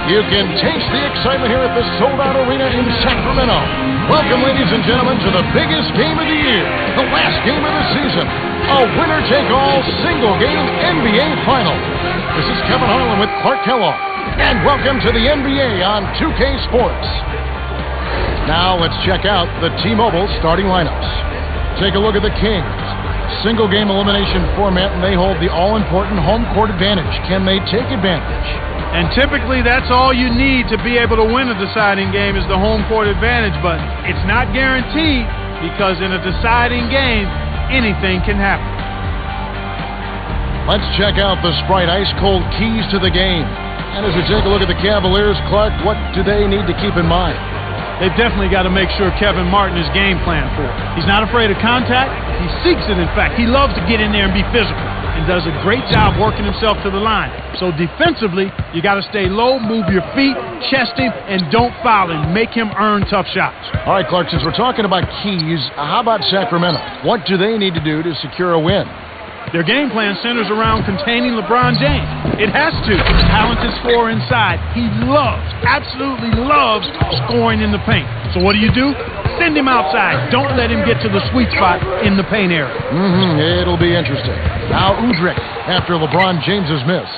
You can taste the excitement here at the sold-out arena in Sacramento. Welcome, ladies and gentlemen, to the biggest game of the year, the last game of the season, a winner-take-all single-game NBA Final. This is Kevin Harlan with Clark Kellogg, and welcome to the NBA on 2K Sports. Now let's check out the T-Mobile starting lineups. Take a look at the Kings. Single-game elimination format, and they hold the all-important home court advantage. Can they take advantage? And typically that's all you need to be able to win a deciding game is the home court advantage, but it's not guaranteed because in a deciding game, anything can happen. Let's check out the Sprite ice-cold keys to the game. And as we take a look at the Cavaliers, Clark, what do they need to keep in mind? They've definitely got to make sure Kevin Martin is game plan for it. He's not afraid of contact. He seeks it, in fact. He loves to get in there and be physical and does a great job working himself to the line. So defensively, you got to stay low, move your feet, chest him, and don't foul him. Make him earn tough shots. All right, Clark, since we're talking about keys, how about Sacramento? What do they need to do to secure a win? Their game plan centers around containing LeBron James. It has to. Talented scorer inside. He absolutely loves scoring in the paint. So what do? Send him outside. Don't let him get to the sweet spot in the paint area. It'll be interesting. Now Udrih after LeBron James's miss.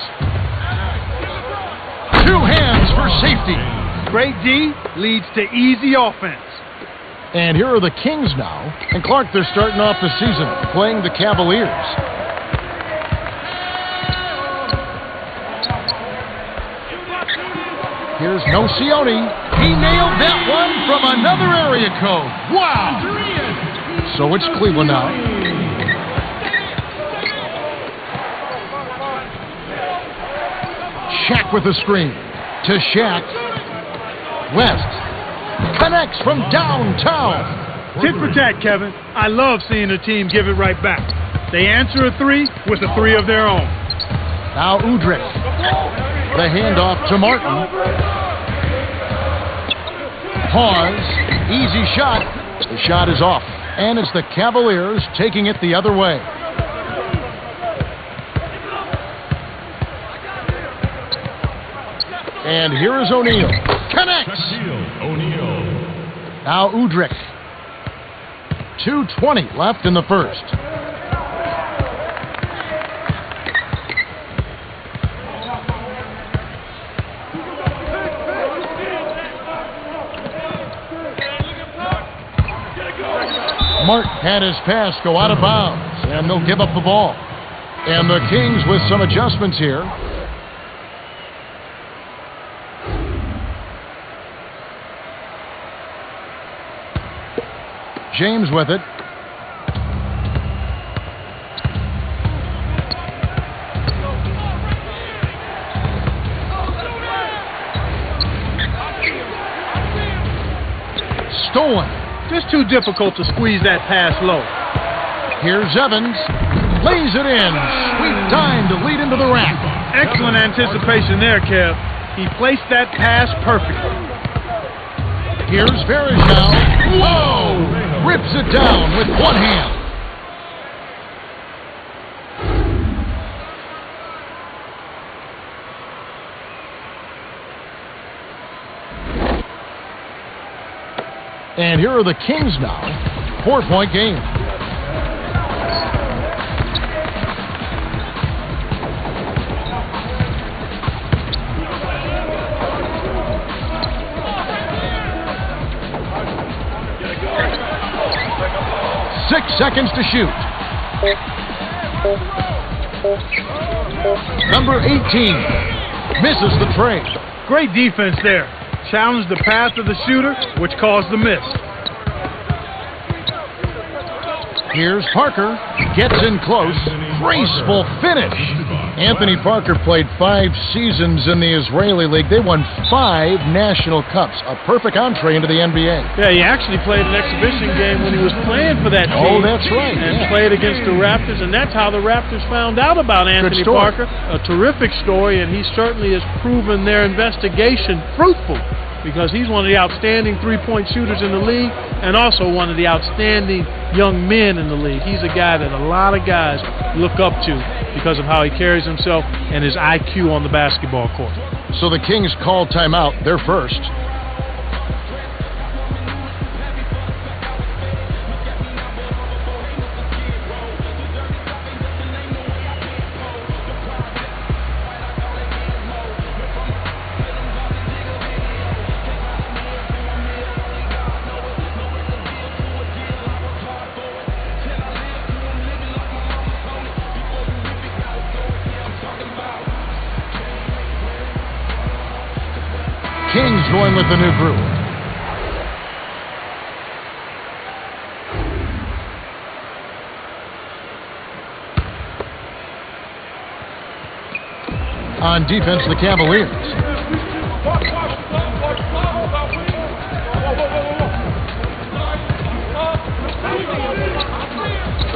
Two hands for safety. Great D leads to easy offense. And here are the Kings now. And Clark, they're starting off the season playing the Cavaliers. Here's Nocioni. He nailed that one from another area code. Wow! So it's Cleveland now. Shaq with the screen. To Shaq. West. Connects from downtown. Tit for tat, Kevin. I love seeing a team give it right back. They answer a three with a three of their own. Now Udrih. The handoff to Martin. Pause. Easy shot. The shot is off. And it's the Cavaliers taking it the other way. And here is O'Neal. Connects. Now Udrih. 2:20 left in the first. Martin had his pass go out of bounds, and they'll give up the ball. And the Kings with some adjustments here. James with it. Stolen. Just too difficult to squeeze that pass low. Here's Evans. Lays it in. Sweet time to lead into the rack. Excellent anticipation there, Kev. He placed that pass perfectly. Here's Varejao. Whoa! Rips it down with one hand. And here are the Kings now. 4-point game. Six seconds to shoot. Number 18 misses the trade. Great defense there. Challenged the path of the shooter, which caused the miss. Here's Parker. Gets in close. Graceful finish. Anthony Parker played 5 seasons in the Israeli League. They won 5 national cups. A perfect entree into the NBA. Yeah, he actually played an exhibition game when he was playing for that team. Oh, that's right. And played against the Raptors, and that's how the Raptors found out about Anthony Parker. A terrific story, and he certainly has proven their investigation fruitful, because he's one of the outstanding three-point shooters in the league and also one of the outstanding young men in the league. He's a guy that a lot of guys look up to because of how he carries himself and his IQ on the basketball court. So the Kings call timeout. They're first. Kings going with the new group. On defense, the Cavaliers.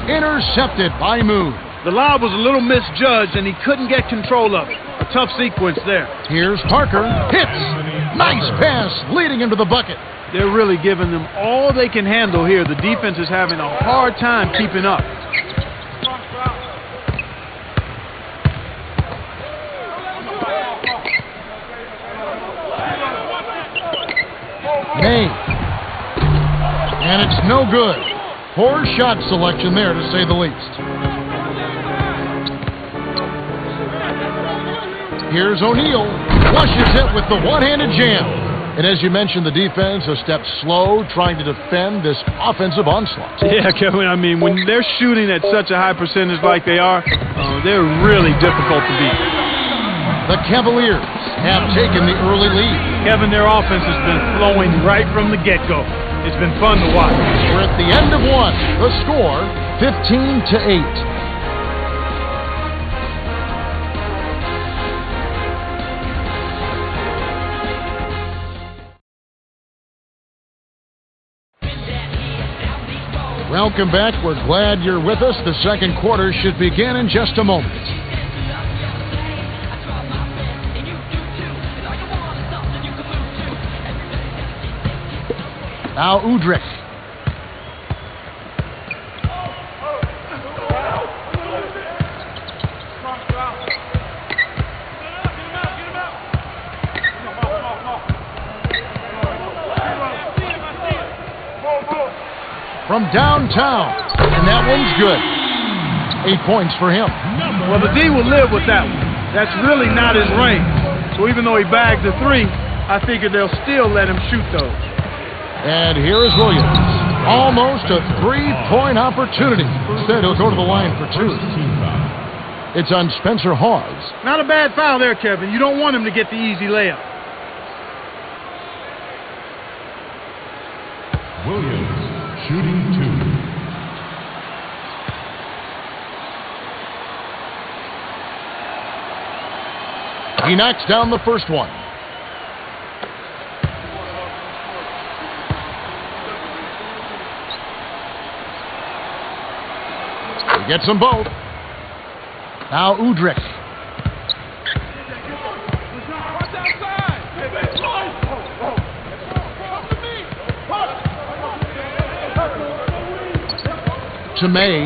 Intercepted by Moon. The lob was a little misjudged, and he couldn't get control of it. A tough sequence there. Here's Parker. Hits. Nice pass, leading into the bucket. They're really giving them all they can handle here. The defense is having a hard time keeping up. May. And it's no good. Poor shot selection there, to say the least. Here's O'Neal. Flushes it with the one-handed jam. And as you mentioned, the defense a step slow, trying to defend this offensive onslaught. Yeah, Kevin, I mean, when they're shooting at such a high percentage like they are, they're really difficult to beat. The Cavaliers have taken the early lead. Kevin, their offense has been flowing right from the get-go. It's been fun to watch. We're at the end of one. The score, 15-8. Welcome back. We're glad you're with us. The second quarter should begin in just a moment. Now Udrich. From downtown, and that one's good. 8 points for him. Well, the D will live with that one. That's really not his range. So even though he bagged the three, I figure they'll still let him shoot those. And here is Williams. Almost a three-point opportunity. Instead, he'll go to the line for two. It's on Spencer Hawes. Not a bad foul there, Kevin. You don't want him to get the easy layup. Williams. Shooting two. He knocks down the first one. He gets them both. Now Udrich. To May.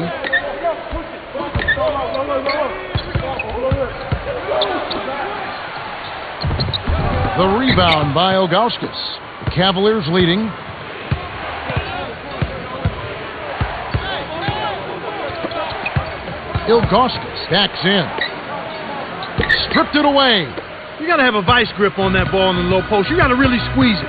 The rebound by Ilgauskas. The Cavaliers leading. Ilgauskas backs in. Stripped it away. You got to have a vice grip on that ball in the low post. You got to really squeeze it.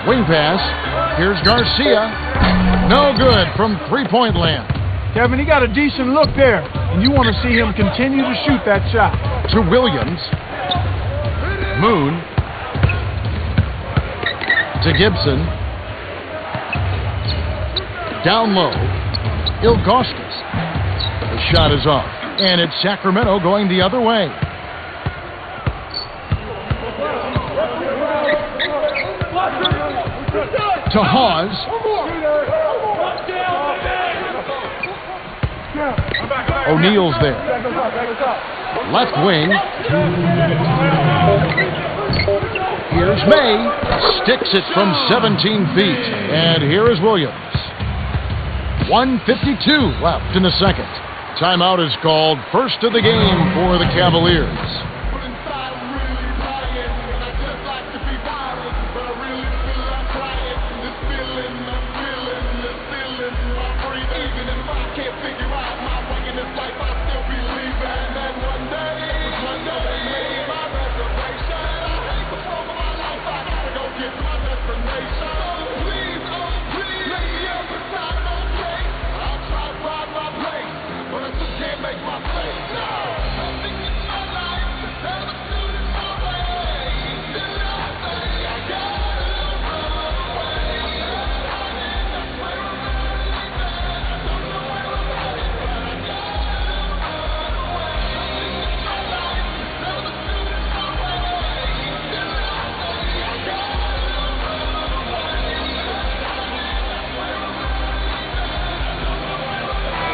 Swing pass. Here's Garcia. No good from three-point land. Kevin, he got a decent look there, and you want to see him continue to shoot that shot. To Williams. Moon. To Gibson. Down low. Ilgauskas. The shot is off. And it's Sacramento going the other way. To Hawes. O'Neal's there. Left wing. Here's May. Sticks it from 17 feet. And here is Williams. 1:52 left in the second. Timeout is called. First of the game for the Cavaliers.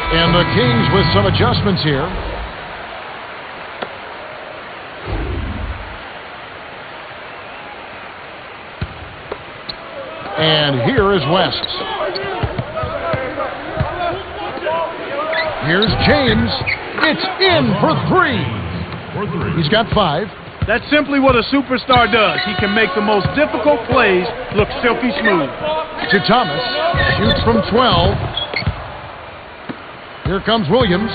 And the Kings with some adjustments here. And here is West. Here's James. It's in for three. He's got 5. That's simply what a superstar does. He can make the most difficult plays look silky smooth. To Thomas. Shoots from 12. Here comes Williams.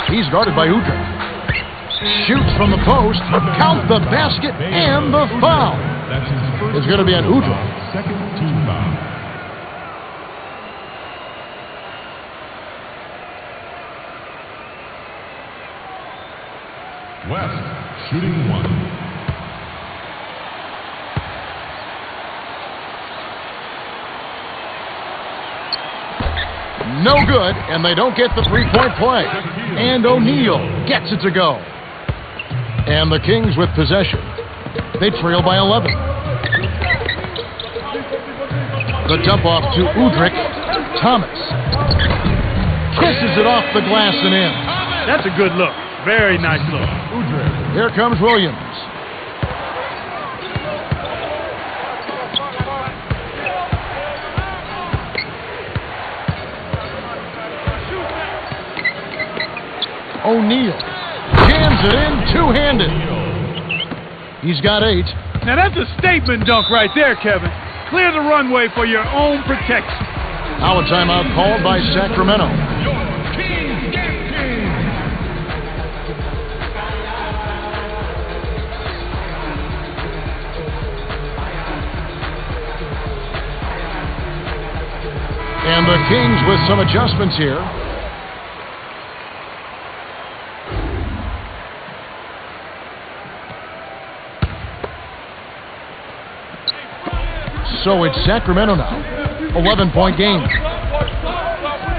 He's guarded by Udrih. Shoots from the post. Count the basket and the foul. It's going to be on Udrih. Second team foul. West shooting 1. No good, and they don't get the three-point play. And O'Neal gets it to go. And the Kings with possession. They trail by 11. The dump off to Udrih. Thomas kisses it off the glass and in. That's a good look. Very nice look. Udrih. Here comes Williams. O'Neal jams it in two-handed. He's got 8. Now that's a statement dunk right there, Kevin. Clear the runway for your own protection. Now a timeout called by Sacramento. And the Kings with some adjustments here. So it's Sacramento now. 11-point game.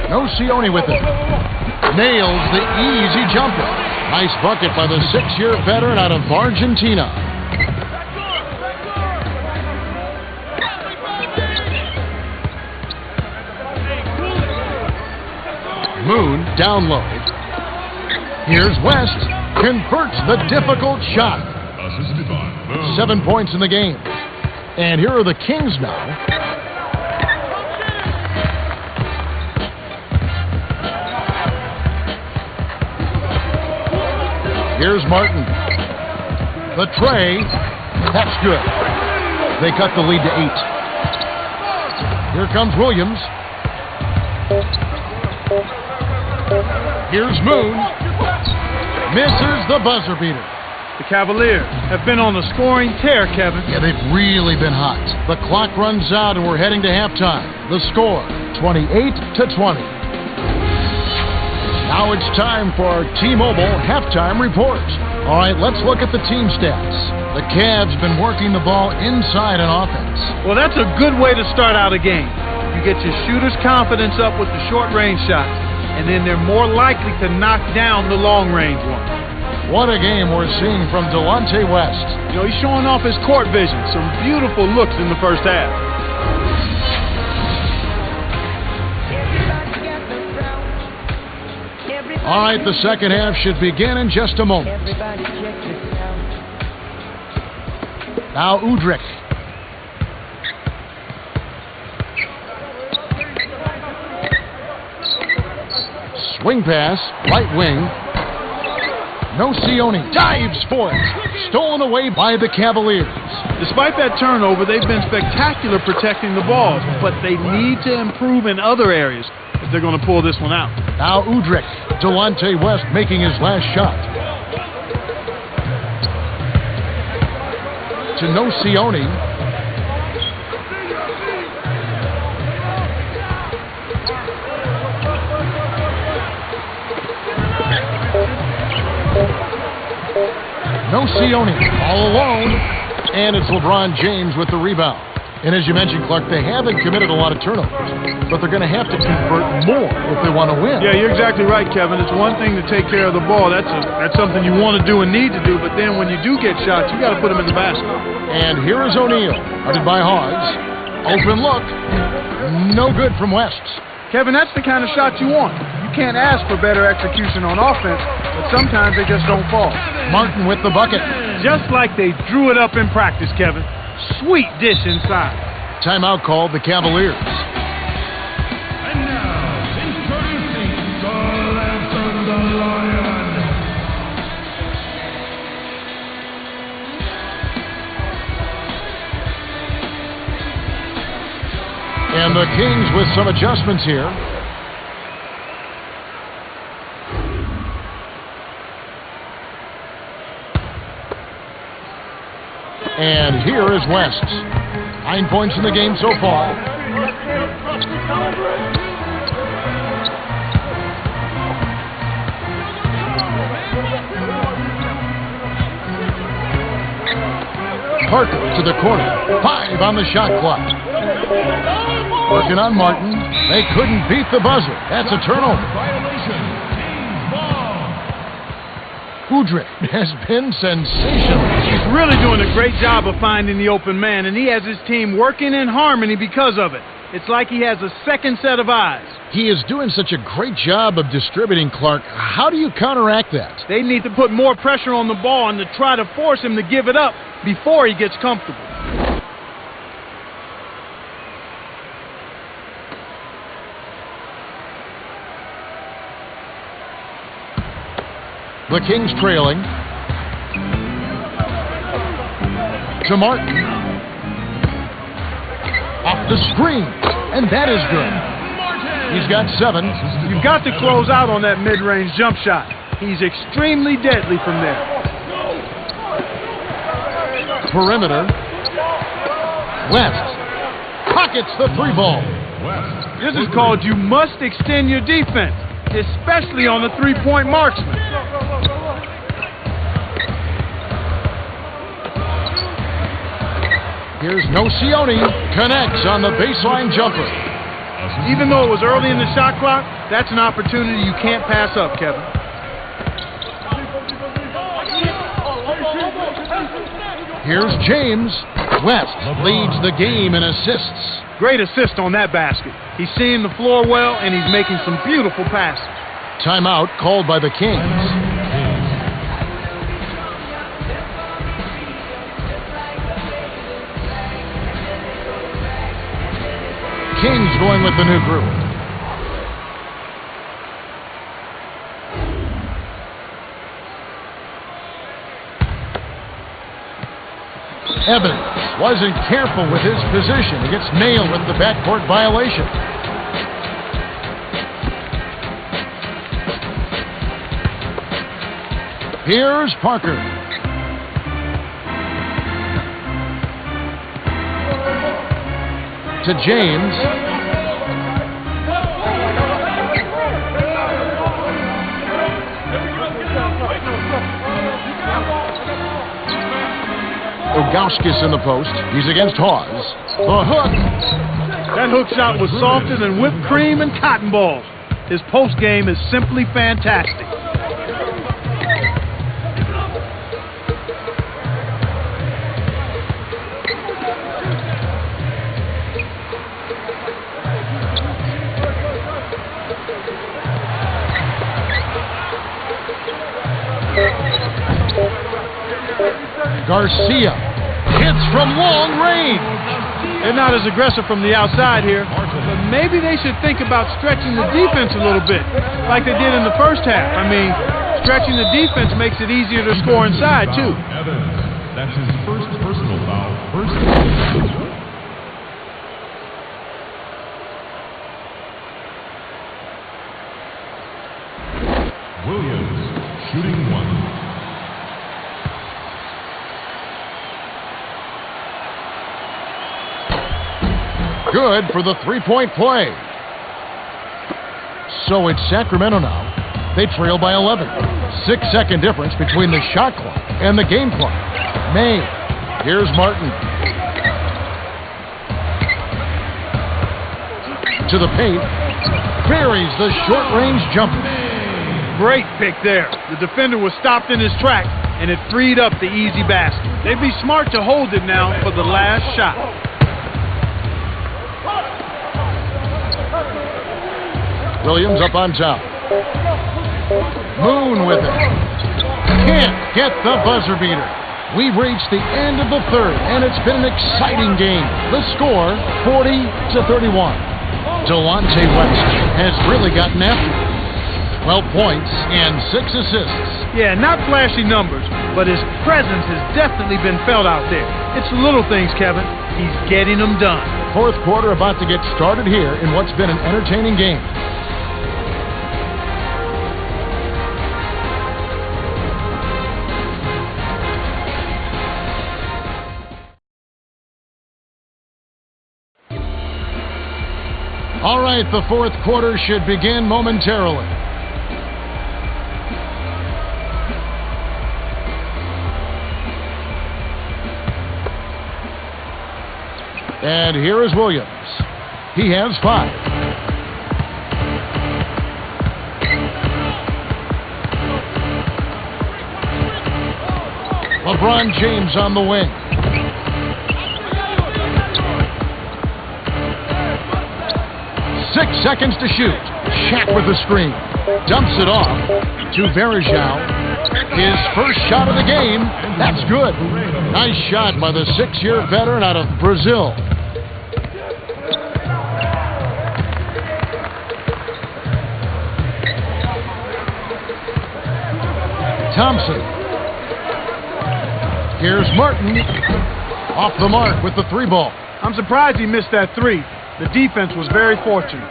No Sione with it. Nails the easy jumper. Nice bucket by the 6-year veteran out of Argentina. Moon down low. Here's West. Converts the difficult shot. 7 points in the game. And here are the Kings now. Here's Martin. The tray. That's good. They cut the lead to 8. Here comes Williams. Here's Moon. Misses the buzzer beater. The Cavaliers have been on a scoring tear, Kevin. Yeah, they've really been hot. The clock runs out and we're heading to halftime. The score, 28-20. Now it's time for our T-Mobile halftime report. All right, let's look at the team stats. The Cavs been working the ball inside on offense. Well, that's a good way to start out a game. You get your shooters' confidence up with the short-range shots, and then they're more likely to knock down the long-range ones. What a game we're seeing from Delonte West. You know, he's showing off his court vision. Some beautiful looks in the first half. All right, the second half should begin in just a moment. Now Udrich. Swing pass, right wing. Nocioni dives for it. Stolen away by the Cavaliers. Despite that turnover, they've been spectacular protecting the balls, but they need to improve in other areas if they're going to pull this one out. Now Udrich. Delonte West making his last shot. To Nocioni. Nocioni all alone, and it's LeBron James with the rebound. And as you mentioned, Clark, they haven't committed a lot of turnovers, but they're going to have to convert more if they want to win. Yeah, you're exactly right, Kevin. It's one thing to take care of the ball. That's something you want to do and need to do, but then when you do get shots, you got to put them in the basket. And here is O'Neal, guarded by Hawes. Open look. No good from West. Kevin, that's the kind of shot you want. You can't ask for better execution on offense, but sometimes they just don't fall. Martin with the bucket. Just like they drew it up in practice, Kevin. Sweet dish inside. Timeout called the Cavaliers. And now, introducing the Lantern the Lion. And the Kings with some adjustments here. And here is West. 9 points in the game so far. Parker to the corner. 5 on the shot clock. Working on Martin. They couldn't beat the buzzer. That's a turnover. Violation. Kings ball. Udrich has been sensational. He's really doing a great job of finding the open man, and he has his team working in harmony because of it. It's like he has a second set of eyes. He is doing such a great job of distributing, Clark. How do you counteract that? They need to put more pressure on the ball and to try to force him to give it up before he gets comfortable. The Kings trailing. To Martin. Off the screen. And that is good. He's got 7. You've got to close out on that mid-range jump shot. He's extremely deadly from there. Perimeter. West. Pockets the 3-ball. This is called you must extend your defense, especially on the three-point marksman. Here's Nocioni. Connects on the baseline jumper. Even though it was early in the shot clock, that's an opportunity you can't pass up, Kevin. Here's James. West leads the game in assists. Great assist on that basket. He's seeing the floor well, and he's making some beautiful passes. Timeout called by the Kings. Kings going with the new group. Evans wasn't careful with his position. He gets nailed with the backcourt violation. Here's Parker. To James. Ogauskas in the post. He's against Hawes. The hook. That hook shot was softer than whipped cream and cotton balls. His post game is simply fantastic. Garcia hits from long range. They're not as aggressive from the outside here, but maybe they should think about stretching the defense a little bit, like they did in the first half. I mean, stretching the defense makes it easier to score inside, too. Evans. That's his first personal foul. Williams, shooting one. Good for the three-point play. So it's Sacramento now. They trail by 11. 6-second difference between the shot clock and the game clock. May. Here's Martin. To the paint. Buries the short-range jumper. Great pick there. The defender was stopped in his tracks, and it freed up the easy basket. They'd be smart to hold it now for the last shot. Williams up on top. Moon with it. Can't get the buzzer beater. We've reached the end of the third, and it's been an exciting game. The score, 40-31. Delonte West has really gotten after it. 12 points and 6 assists. Yeah, not flashy numbers, but his presence has definitely been felt out there. It's the little things, Kevin. He's getting them done. Fourth quarter about to get started here in what's been an entertaining game. All right, the fourth quarter should begin momentarily. And here is Williams. He has 5. LeBron James on the wing. Six seconds to shoot. Shaq with the screen. Dumps it off to Varejao. His first shot of the game. That's good. Nice shot by the 6-year veteran out of Brazil. Thompson. Here's Martin. Off the mark with the 3-ball. I'm surprised he missed that 3. The defense was very fortunate.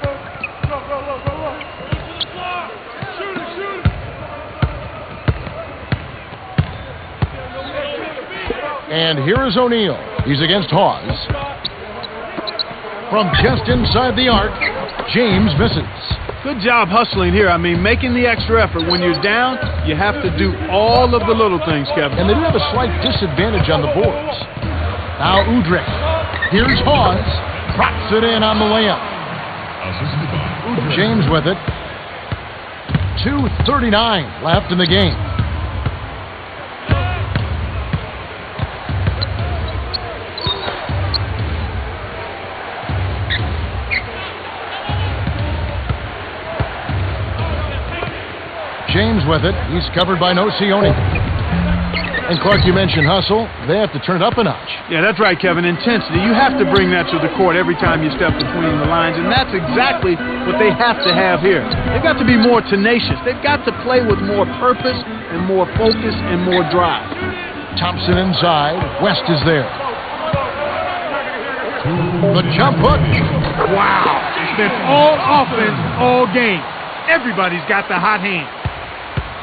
And here is O'Neal. He's against Hawes. From just inside the arc, James misses. Good job hustling here. I mean, making the extra effort. When you're down, you have to do all of the little things, Kevin. And they do have a slight disadvantage on the boards. Now Udrih. Here's Hawes. Props it in on the layup. James with it. 2:39 left in the game. James with it. He's covered by Nocioni. And Clark, you mentioned hustle. They have to turn it up a notch. Yeah, that's right, Kevin. Intensity. You have to bring that to the court every time you step between the lines, and that's exactly what they have to have here. They've got to be more tenacious. They've got to play with more purpose and more focus and more drive. Thompson inside. West is there. The jump hook. Wow. It's been all offense all game. Everybody's got the hot hand.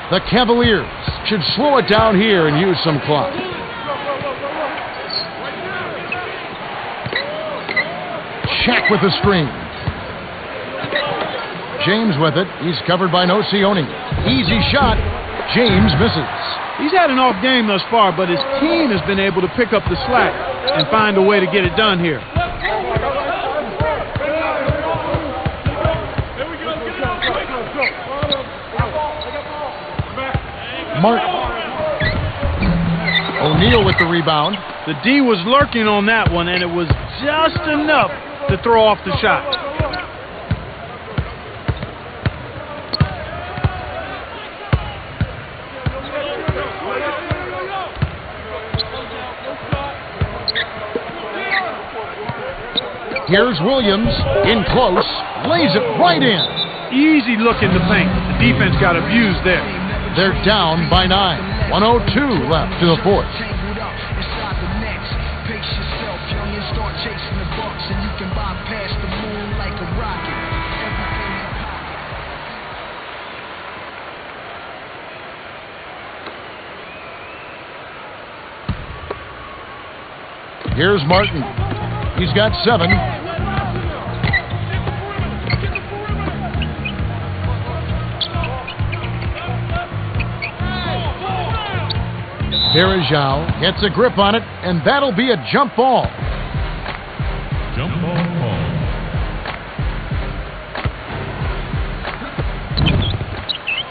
The Cavaliers should slow it down here and use some clock. Shaq with the screen. James with it. He's covered by Nocioni. Easy shot. James misses. He's had an off game thus far, but his team has been able to pick up the slack and find a way to get it done here. Martin. O'Neal with the rebound. The D was lurking on that one, and it was just enough to throw off the shot. Here's Williams, in close, lays it right in. Easy look in the paint. The defense got abused there. They're down by 9. 1:02 left to the fourth. Here's Martin. He's got 7. Berejau gets a grip on it, and that'll be a jump ball. Jump ball call.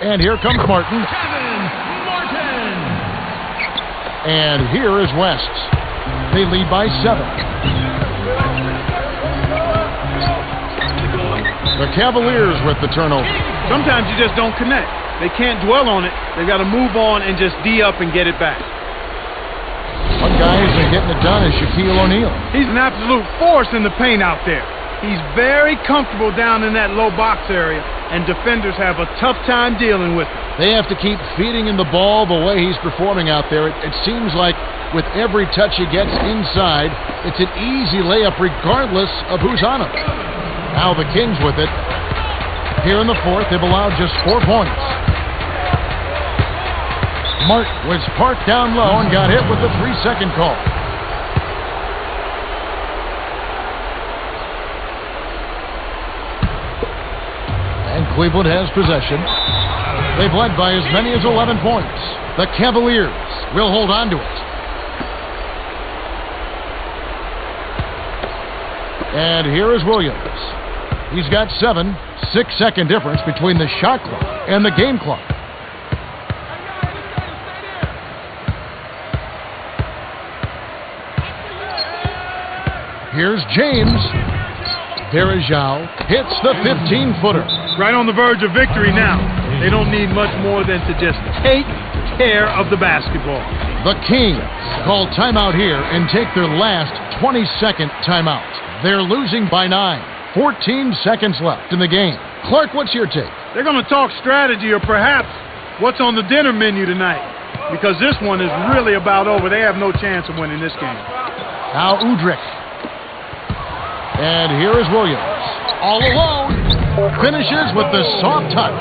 And here comes Martin. Kevin Martin. And here is West. They lead by 7. The Cavaliers with the turnover. Sometimes you just don't connect. They can't dwell on it. They've got to move on and just D up and get it back. One guy who's been getting it done is Shaquille O'Neal. He's an absolute force in the paint out there. He's very comfortable down in that low box area, and defenders have a tough time dealing with him. They have to keep feeding him the ball the way he's performing out there. It seems like with every touch he gets inside, it's an easy layup regardless of who's on him. Now the Kings with it. Here in the fourth, they've allowed just 4 points. Martin was parked down low and got hit with the 3-second call. And Cleveland has possession. They've led by as many as 11 points. The Cavaliers will hold on to it. And here is Williams. He's got 7. 6-second difference between the shot clock and the game clock. Here's James. Berejau hits the 15-footer. Right on the verge of victory now. They don't need much more than to just take care of the basketball. The Kings call timeout here and take their last 22nd timeout. They're losing by 9. 14 seconds left in the game. Clark, what's your take? They're going to talk strategy or perhaps what's on the dinner menu tonight, because this one is really about over. They have no chance of winning this game. Now Udrich. And here is Williams. All alone. Finishes with the soft touch.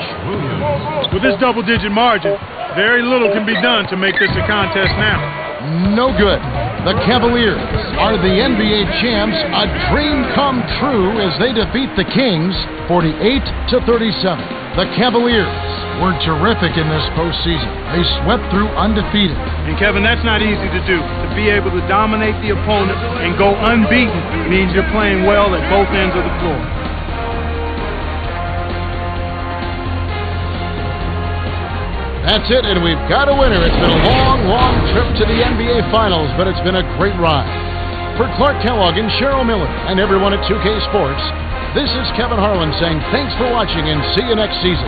With this double-digit margin, very little can be done to make this a contest now. No good. The Cavaliers are the NBA champs, a dream come true as they defeat the Kings 48-37. The Cavaliers were terrific in this postseason. They swept through undefeated. And Kevin, that's not easy to do. To be able to dominate the opponent and go unbeaten means you're playing well at both ends of the floor. That's it, and we've got a winner. It's been a long, long trip to the NBA Finals, but it's been a great ride. For Clark Kellogg and Cheryl Miller and everyone at 2K Sports, this is Kevin Harlan saying thanks for watching and see you next season.